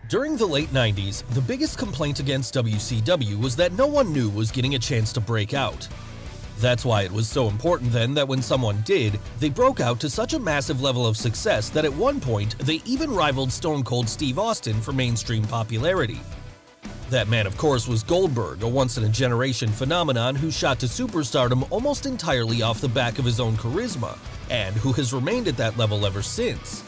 During the late 90s, the biggest complaint against WCW was that no one new was getting a chance to break out. That's why it was so important then that when someone did, they broke out to such a massive level of success that at one point they even rivaled Stone Cold Steve Austin for mainstream popularity. That man, of course, was Goldberg, a once-in-a-generation phenomenon who shot to superstardom almost entirely off the back of his own charisma, and who has remained at that level ever since.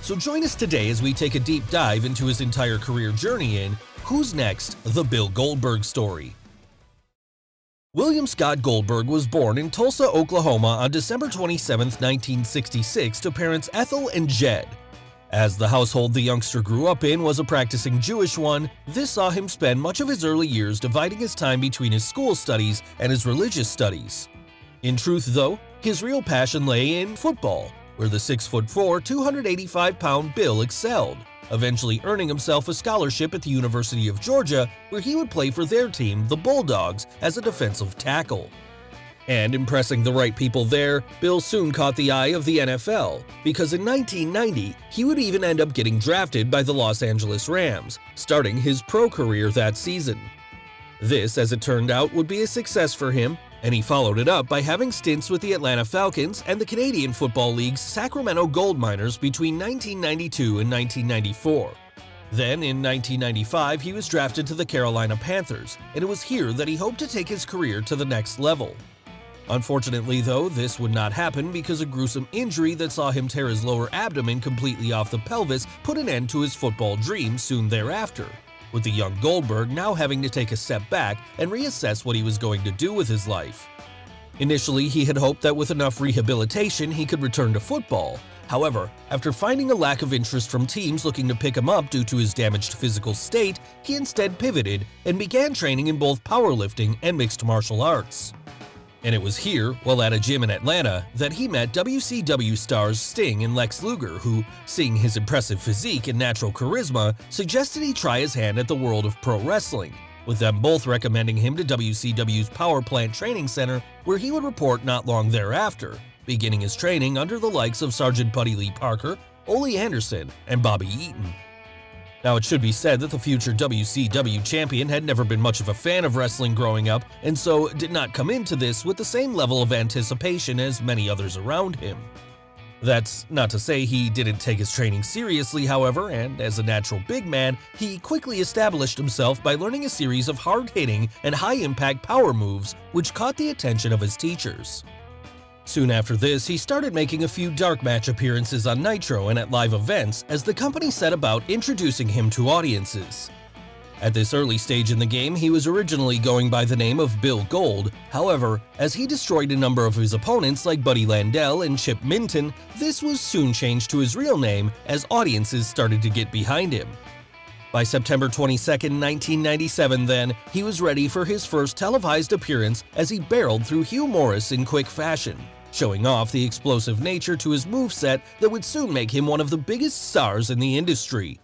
So join us today as we take a deep dive into his entire career journey in Who's Next? The Bill Goldberg Story. William Scott Goldberg was born in Tulsa, Oklahoma on December 27, 1966 to parents Ethel and Jed. As the household the youngster grew up in was a practicing Jewish one, this saw him spend much of his early years dividing his time between his school studies and his religious studies. In truth, though, his real passion lay in football, where the 6'4", 285-pound Bill excelled, eventually earning himself a scholarship at the University of Georgia, where he would play for their team, the Bulldogs, as a defensive tackle. And impressing the right people there, Bill soon caught the eye of the NFL, because in 1990, he would even end up getting drafted by the Los Angeles Rams, starting his pro career that season. This, as it turned out, would be a success for him, and he followed it up by having stints with the Atlanta Falcons and the Canadian Football League's Sacramento Gold Miners between 1992 and 1994. Then, in 1995, he was drafted to the Carolina Panthers, and it was here that he hoped to take his career to the next level. Unfortunately, though, this would not happen because a gruesome injury that saw him tear his lower abdomen completely off the pelvis put an end to his football dreams soon thereafter, with the young Goldberg now having to take a step back and reassess what he was going to do with his life. Initially, he had hoped that with enough rehabilitation he could return to football. However, after finding a lack of interest from teams looking to pick him up due to his damaged physical state, he instead pivoted and began training in both powerlifting and mixed martial arts. And it was here, while at a gym in Atlanta, that he met WCW stars Sting and Lex Luger, who, seeing his impressive physique and natural charisma, suggested he try his hand at the world of pro wrestling, with them both recommending him to WCW's Power Plant Training Center, where he would report not long thereafter, beginning his training under the likes of Sergeant Buddy Lee Parker, Ole Anderson, and Bobby Eaton. Now, it should be said that the future WCW champion had never been much of a fan of wrestling growing up, and so did not come into this with the same level of anticipation as many others around him. That's not to say he didn't take his training seriously, however, and as a natural big man, he quickly established himself by learning a series of hard-hitting and high-impact power moves which caught the attention of his teachers. Soon after this, he started making a few dark match appearances on Nitro and at live events as the company set about introducing him to audiences. At this early stage in the game, he was originally going by the name of Bill Gold. However, as he destroyed a number of his opponents like Buddy Landel and Chip Minton, this was soon changed to his real name as audiences started to get behind him. By September 22, 1997 then, he was ready for his first televised appearance as he barreled through Hugh Morris in quick fashion, showing off the explosive nature to his moveset that would soon make him one of the biggest stars in the industry.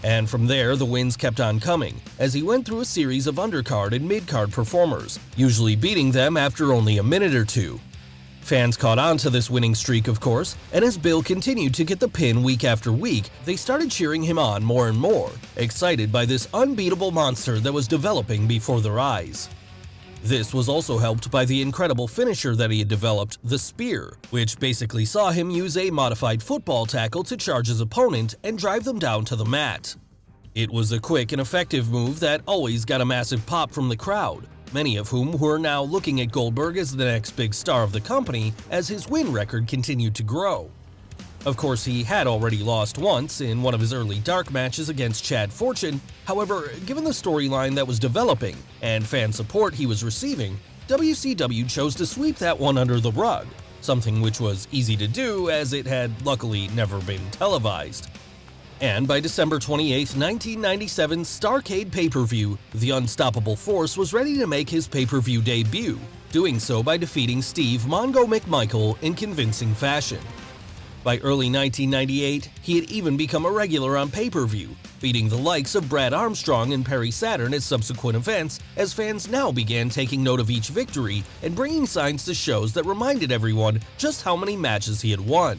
And from there, the wins kept on coming, as he went through a series of undercard and midcard performers, usually beating them after only a minute or two. Fans caught on to this winning streak, of course, and as Bill continued to get the pin week after week, they started cheering him on more and more, excited by this unbeatable monster that was developing before their eyes. This was also helped by the incredible finisher that he had developed, the Spear, which basically saw him use a modified football tackle to charge his opponent and drive them down to the mat. It was a quick and effective move that always got a massive pop from the crowd, many of whom were now looking at Goldberg as the next big star of the company as his win record continued to grow. Of course, he had already lost once in one of his early dark matches against Chad Fortune. However, given the storyline that was developing and fan support he was receiving, WCW chose to sweep that one under the rug, something which was easy to do as it had luckily never been televised. And by December 28, 1997's Starrcade pay-per-view, the Unstoppable Force was ready to make his pay-per-view debut, doing so by defeating Steve Mongo McMichael in convincing fashion. By early 1998, he had even become a regular on pay-per-view, beating the likes of Brad Armstrong and Perry Saturn at subsequent events as fans now began taking note of each victory and bringing signs to shows that reminded everyone just how many matches he had won.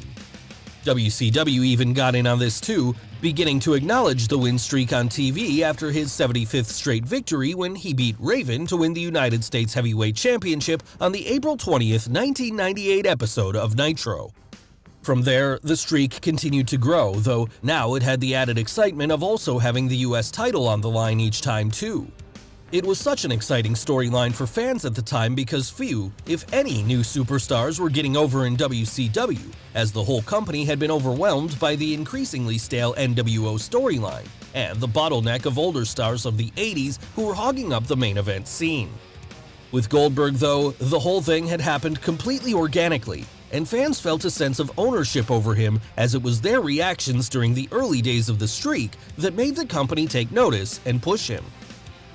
WCW even got in on this too, beginning to acknowledge the win streak on TV after his 75th straight victory when he beat Raven to win the United States Heavyweight Championship on the April 20th, 1998 episode of Nitro. From there, the streak continued to grow, though now it had the added excitement of also having the US title on the line each time too. It was such an exciting storyline for fans at the time because few, if any, new superstars were getting over in WCW, as the whole company had been overwhelmed by the increasingly stale NWO storyline and the bottleneck of older stars of the 80s who were hogging up the main event scene. With Goldberg, though, the whole thing had happened completely organically, and fans felt a sense of ownership over him as it was their reactions during the early days of the streak that made the company take notice and push him.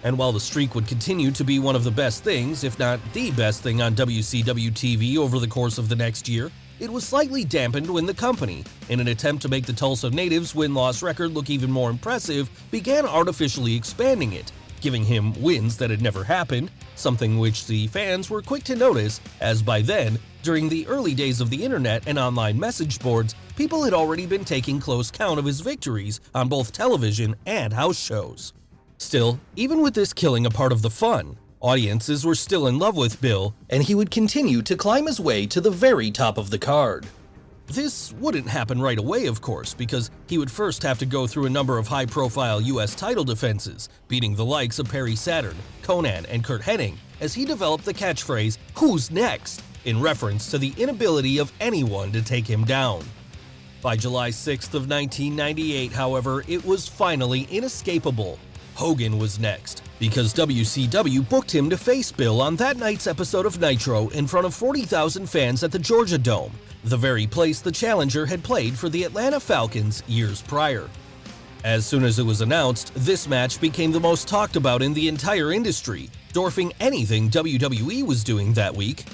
And while the streak would continue to be one of the best things, if not the best thing on WCW TV over the course of the next year, it was slightly dampened when the company, in an attempt to make the Tulsa Native's win-loss record look even more impressive, began artificially expanding it, giving him wins that had never happened, something which the fans were quick to notice, as by then, during the early days of the internet and online message boards, people had already been taking close count of his victories on both television and house shows. Still, even with this killing a part of the fun, audiences were still in love with Bill, and he would continue to climb his way to the very top of the card. This wouldn't happen right away, of course, because he would first have to go through a number of high-profile US title defenses, beating the likes of Perry Saturn, Conan, and Curt Hennig, as he developed the catchphrase, "Who's next?" in reference to the inability of anyone to take him down. By July 6th of 1998, however, it was finally inescapable. Hogan was next, because WCW booked him to face Bill on that night's episode of Nitro in front of 40,000 fans at the Georgia Dome, the very place the challenger had played for the Atlanta Falcons years prior. As soon as it was announced, this match became the most talked about in the entire industry, dwarfing anything WWE was doing that week.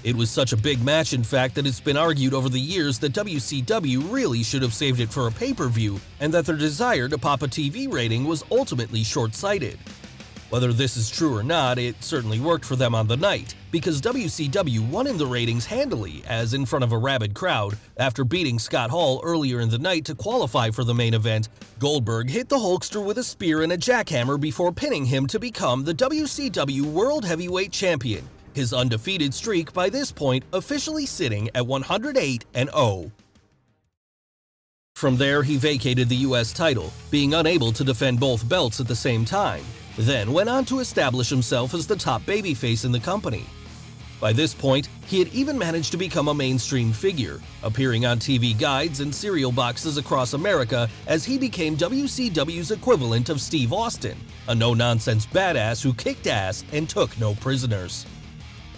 It was such a big match, in fact, that it's been argued over the years that WCW really should have saved it for a pay-per-view, and that their desire to pop a TV rating was ultimately short-sighted. Whether this is true or not, it certainly worked for them on the night, because WCW won in the ratings handily, as in front of a rabid crowd, after beating Scott Hall earlier in the night to qualify for the main event, Goldberg hit the Hulkster with a spear and a jackhammer before pinning him to become the WCW World Heavyweight Champion, his undefeated streak by this point officially sitting at 108-0. From there, he vacated the US title, being unable to defend both belts at the same time, then went on to establish himself as the top babyface in the company. By this point, he had even managed to become a mainstream figure, appearing on TV guides and cereal boxes across America as he became WCW's equivalent of Steve Austin, a no-nonsense badass who kicked ass and took no prisoners.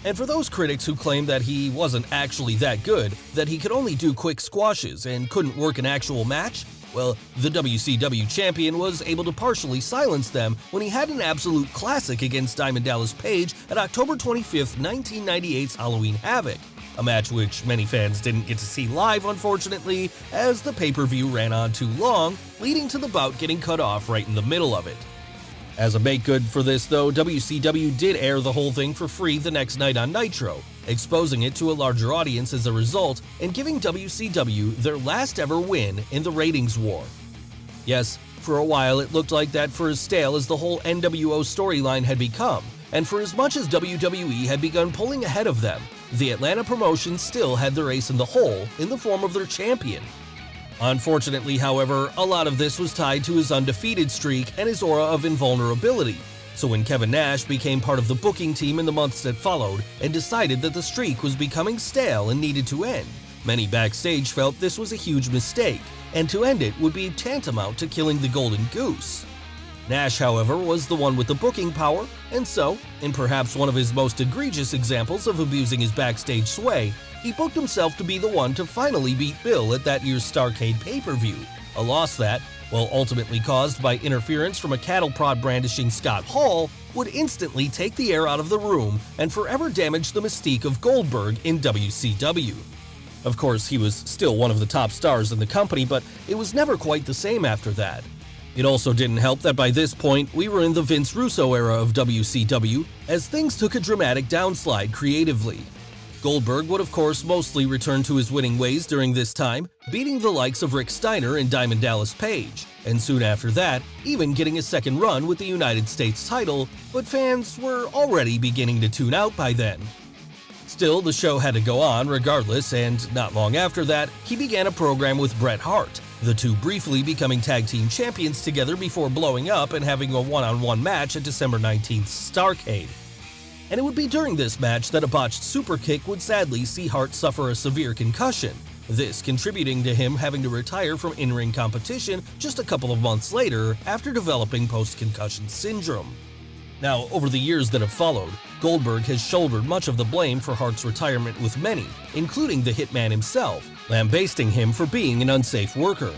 And for those critics who claim that he wasn't actually that good, that he could only do quick squashes and couldn't work an actual match, well, the WCW champion was able to partially silence them when he had an absolute classic against Diamond Dallas Page at October 25th, 1998's Halloween Havoc, a match which many fans didn't get to see live, unfortunately, as the pay-per-view ran on too long, leading to the bout getting cut off right in the middle of it. As a make good for this, though, WCW did air the whole thing for free the next night on Nitro, exposing it to a larger audience as a result and giving WCW their last ever win in the ratings war. Yes, for a while it looked like that for as stale as the whole NWO storyline had become, and for as much as WWE had begun pulling ahead of them, the Atlanta promotion still had their ace in the hole in the form of their champion. Unfortunately, however, a lot of this was tied to his undefeated streak and his aura of invulnerability. So when Kevin Nash became part of the booking team in the months that followed and decided that the streak was becoming stale and needed to end, many backstage felt this was a huge mistake, and to end it would be tantamount to killing the golden goose. Nash, however, was the one with the booking power, and so, in perhaps one of his most egregious examples of abusing his backstage sway, he booked himself to be the one to finally beat Bill at that year's Starrcade pay-per-view, a loss that, while ultimately caused by interference from a cattle prod brandishing Scott Hall, would instantly take the air out of the room and forever damage the mystique of Goldberg in WCW. Of course, he was still one of the top stars in the company, but it was never quite the same after that. It also didn't help that by this point, we were in the Vince Russo era of WCW, as things took a dramatic downslide creatively. Goldberg would of course mostly return to his winning ways during this time, beating the likes of Rick Steiner and Diamond Dallas Page, and soon after that, even getting a second run with the United States title, but fans were already beginning to tune out by then. Still, the show had to go on regardless, and not long after that, he began a program with Bret Hart, the two briefly becoming tag team champions together before blowing up and having a one-on-one match at December 19th's Starrcade. And it would be during this match that a botched superkick would sadly see Hart suffer a severe concussion, this contributing to him having to retire from in-ring competition just a couple of months later after developing post-concussion syndrome. Now, over the years that have followed, Goldberg has shouldered much of the blame for Hart's retirement with many, including the Hitman himself, lambasting him for being an unsafe worker.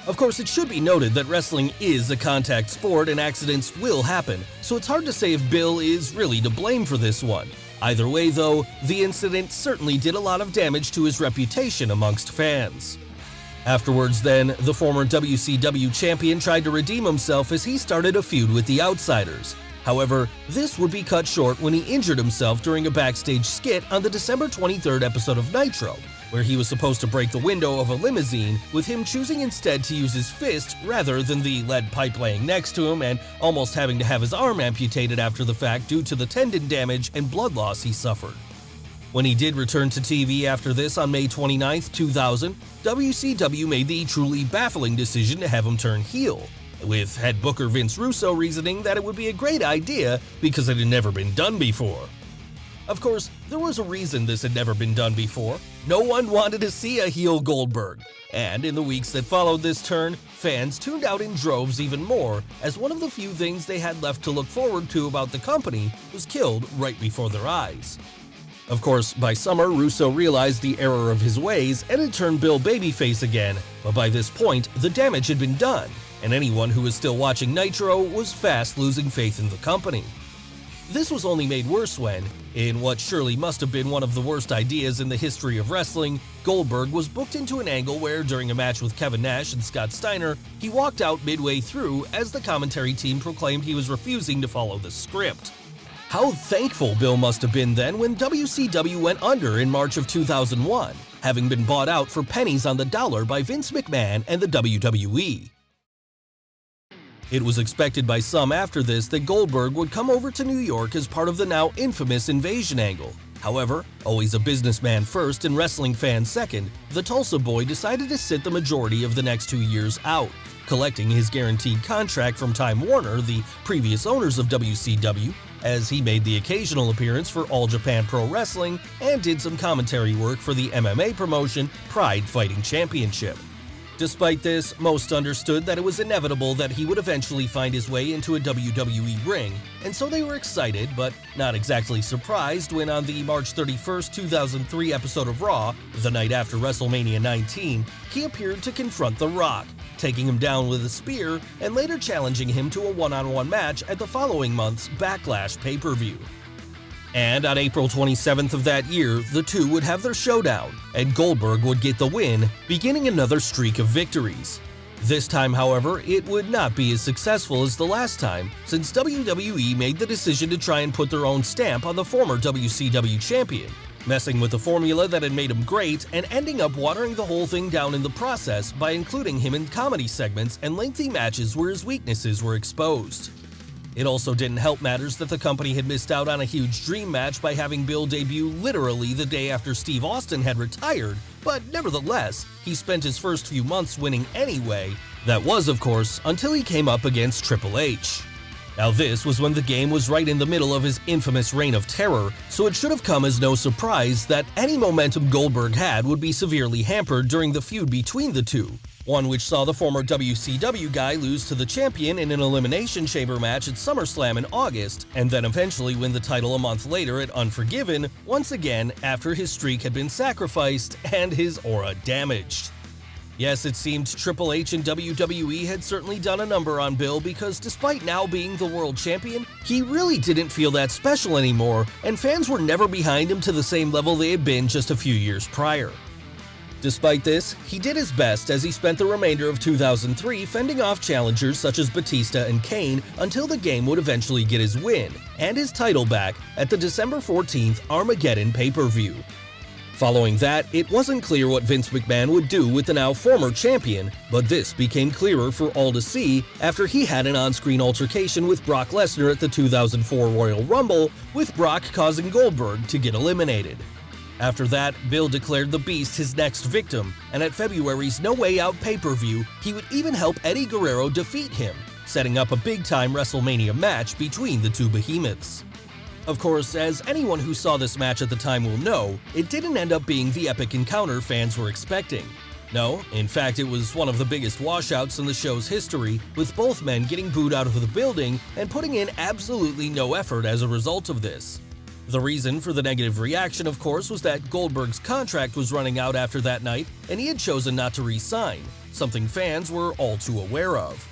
Of course, it should be noted that wrestling is a contact sport and accidents will happen, so it's hard to say if Bill is really to blame for this one. Either way though, the incident certainly did a lot of damage to his reputation amongst fans. Afterwards then, the former WCW champion tried to redeem himself as he started a feud with the Outsiders. However, this would be cut short when he injured himself during a backstage skit on the December 23rd episode of Nitro, where he was supposed to break the window of a limousine, with him choosing instead to use his fist rather than the lead pipe laying next to him and almost having to have his arm amputated after the fact due to the tendon damage and blood loss he suffered. When he did return to TV after this on May 29, 2000, WCW made the truly baffling decision to have him turn heel, with head booker Vince Russo reasoning that it would be a great idea because it had never been done before. Of course, there was a reason this had never been done before. No one wanted to see a heel Goldberg, and in the weeks that followed this turn, fans tuned out in droves even more, as one of the few things they had left to look forward to about the company was killed right before their eyes. Of course, by summer, Russo realized the error of his ways and had turned Bill babyface again, but by this point, the damage had been done, and anyone who was still watching Nitro was fast losing faith in the company. This was only made worse when, in what surely must have been one of the worst ideas in the history of wrestling, Goldberg was booked into an angle where, during a match with Kevin Nash and Scott Steiner, he walked out midway through as the commentary team proclaimed he was refusing to follow the script. How thankful Bill must have been then when WCW went under in March of 2001, having been bought out for pennies on the dollar by Vince McMahon and the WWE. It was expected by some after this that Goldberg would come over to New York as part of the now infamous Invasion angle. However, always a businessman first and wrestling fan second, the Tulsa boy decided to sit the majority of the next 2 years out, collecting his guaranteed contract from Time Warner, the previous owners of WCW, as he made the occasional appearance for All Japan Pro Wrestling and did some commentary work for the MMA promotion Pride Fighting Championship. Despite this, most understood that it was inevitable that he would eventually find his way into a WWE ring, and so they were excited, but not exactly surprised when on the March 31, 2003 episode of Raw, the night after WrestleMania 19, he appeared to confront The Rock, taking him down with a spear and later challenging him to a one-on-one match at the following month's Backlash pay-per-view. And on April 27th of that year, the two would have their showdown, and Goldberg would get the win, beginning another streak of victories. This time, however, it would not be as successful as the last time, since WWE made the decision to try and put their own stamp on the former WCW champion, messing with the formula that had made him great and ending up watering the whole thing down in the process by including him in comedy segments and lengthy matches where his weaknesses were exposed. It also didn't help matters that the company had missed out on a huge dream match by having Bill debut literally the day after Steve Austin had retired, but nevertheless, he spent his first few months winning anyway. That was, of course, until he came up against Triple H. Now this was when the game was right in the middle of his infamous reign of terror, so it should have come as no surprise that any momentum Goldberg had would be severely hampered during the feud between the two, one which saw the former WCW guy lose to the champion in an Elimination Chamber match at SummerSlam in August, and then eventually win the title a month later at Unforgiven, once again after his streak had been sacrificed and his aura damaged. Yes, it seemed Triple H and WWE had certainly done a number on Bill because despite now being the world champion, he really didn't feel that special anymore, and fans were never behind him to the same level they had been just a few years prior. Despite this, he did his best as he spent the remainder of 2003 fending off challengers such as Batista and Kane until the game would eventually get his win and his title back at the December 14th Armageddon pay-per-view. Following that, it wasn't clear what Vince McMahon would do with the now former champion, but this became clearer for all to see after he had an on-screen altercation with Brock Lesnar at the 2004 Royal Rumble, with Brock causing Goldberg to get eliminated. After that, Bill declared the Beast his next victim, and at February's No Way Out pay-per-view, he would even help Eddie Guerrero defeat him, setting up a big-time WrestleMania match between the two behemoths. Of course, as anyone who saw this match at the time will know, it didn't end up being the epic encounter fans were expecting. No, in fact it was one of the biggest washouts in the show's history, with both men getting booed out of the building and putting in absolutely no effort as a result of this. The reason for the negative reaction, of course, was that Goldberg's contract was running out after that night and he had chosen not to re-sign, something fans were all too aware of.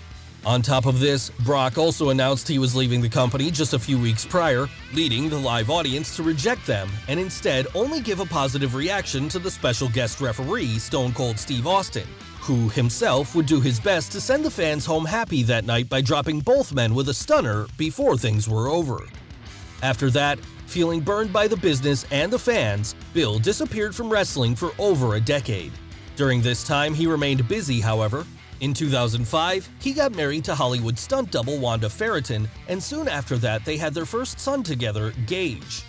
On top of this, Brock also announced he was leaving the company just a few weeks prior, leading the live audience to reject them and instead only give a positive reaction to the special guest referee Stone Cold Steve Austin, who himself would do his best to send the fans home happy that night by dropping both men with a stunner before things were over. After that, feeling burned by the business and the fans, Bill disappeared from wrestling for over a decade. During this time, he remained busy, however. In 2005, he got married to Hollywood stunt double Wanda Ferriton, and soon after that they had their first son together, Gage.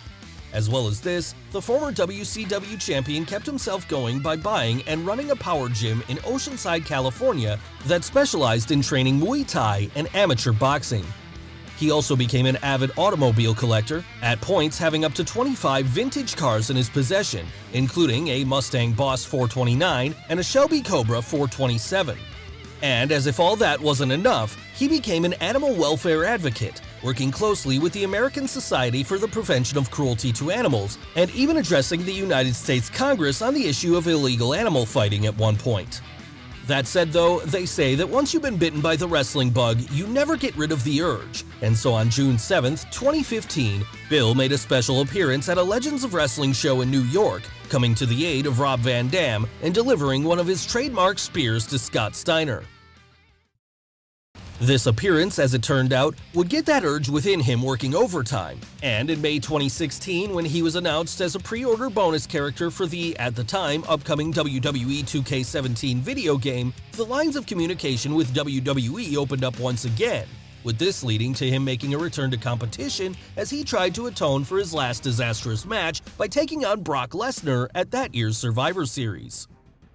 As well as this, the former WCW champion kept himself going by buying and running a power gym in Oceanside, California that specialized in training Muay Thai and amateur boxing. He also became an avid automobile collector, at points having up to 25 vintage cars in his possession, including a Mustang Boss 429 and a Shelby Cobra 427. And as if all that wasn't enough, he became an animal welfare advocate, working closely with the American Society for the Prevention of Cruelty to Animals, and even addressing the United States Congress on the issue of illegal animal fighting at one point. That said though, they say that once you've been bitten by the wrestling bug, you never get rid of the urge, and so on June 7th, 2015, Bill made a special appearance at a Legends of Wrestling show in New York, coming to the aid of Rob Van Dam and delivering one of his trademark spears to Scott Steiner. This appearance, as it turned out, would get that urge within him working overtime, and in May 2016, when he was announced as a pre-order bonus character for the, at the time, upcoming WWE 2K17 video game, the lines of communication with WWE opened up once again, with this leading to him making a return to competition as he tried to atone for his last disastrous match by taking on Brock Lesnar at that year's Survivor Series.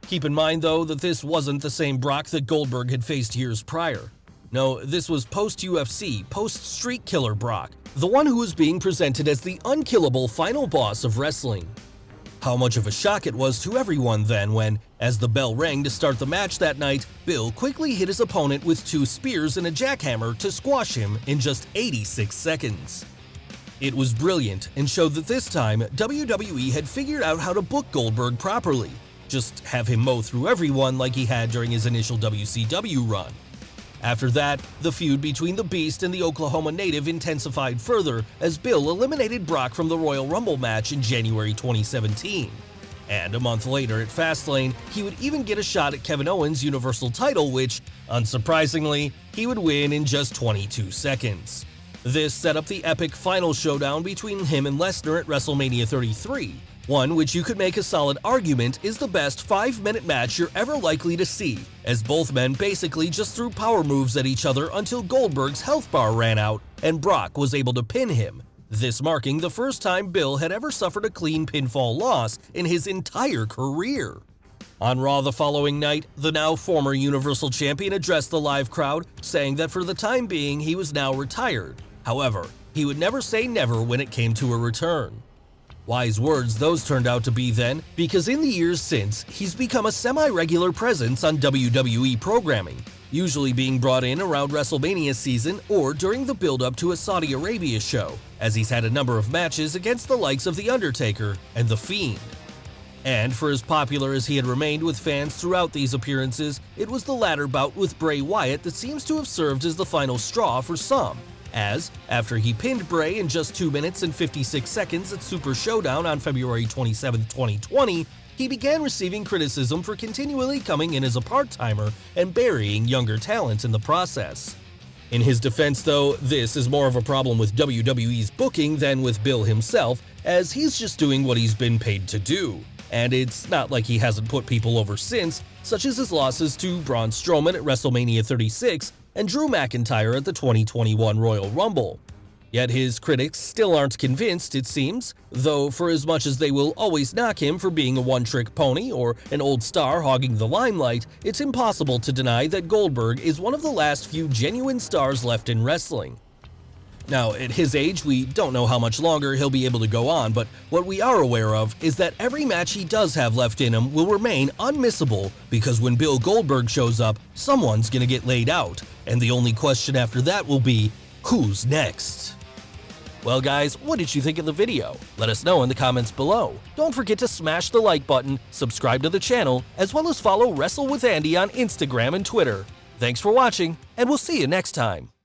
Keep in mind, though, that this wasn't the same Brock that Goldberg had faced years prior. No, this was post-UFC, post-Street Killer Brock, the one who was being presented as the unkillable final boss of wrestling. How much of a shock it was to everyone then when, as the bell rang to start the match that night, Bill quickly hit his opponent with 2 spears and a jackhammer to squash him in just 86 seconds. It was brilliant and showed that this time, WWE had figured out how to book Goldberg properly. Just have him mow through everyone like he had during his initial WCW run. After that, the feud between the Beast and the Oklahoma native intensified further as Bill eliminated Brock from the Royal Rumble match in January 2017. And a month later at Fastlane, he would even get a shot at Kevin Owens' Universal title, which, unsurprisingly, he would win in just 22 seconds. This set up the epic final showdown between him and Lesnar at WrestleMania 33, one which you could make a solid argument is the best 5-minute match you're ever likely to see, as both men basically just threw power moves at each other until Goldberg's health bar ran out and Brock was able to pin him, this marking the first time Bill had ever suffered a clean pinfall loss in his entire career. On Raw the following night, the now former Universal Champion addressed the live crowd, saying that for the time being he was now retired. However, he would never say never when it came to a return. Wise words those turned out to be then, because in the years since, he's become a semi-regular presence on WWE programming, usually being brought in around WrestleMania season or during the build-up to a Saudi Arabia show, as he's had a number of matches against the likes of The Undertaker and The Fiend. And for as popular as he had remained with fans throughout these appearances, it was the latter bout with Bray Wyatt that seems to have served as the final straw for some, as, after he pinned Bray in just 2 minutes and 56 seconds at Super Showdown on February 27, 2020, he began receiving criticism for continually coming in as a part-timer and burying younger talent in the process. In his defense though, this is more of a problem with WWE's booking than with Bill himself, as he's just doing what he's been paid to do. And it's not like he hasn't put people over since, such as his losses to Braun Strowman at WrestleMania 36 and Drew McIntyre at the 2021 Royal Rumble. Yet his critics still aren't convinced, it seems, though for as much as they will always knock him for being a one-trick pony or an old star hogging the limelight, it's impossible to deny that Goldberg is one of the last few genuine stars left in wrestling. Now, at his age, we don't know how much longer he'll be able to go on, but what we are aware of is that every match he does have left in him will remain unmissable, because when Bill Goldberg shows up, someone's gonna get laid out, and the only question after that will be, who's next? Well guys, what did you think of the video? Let us know in the comments below. Don't forget to smash the like button, subscribe to the channel, as well as follow Wrestle with Andy on Instagram and Twitter. Thanks for watching, and we'll see you next time.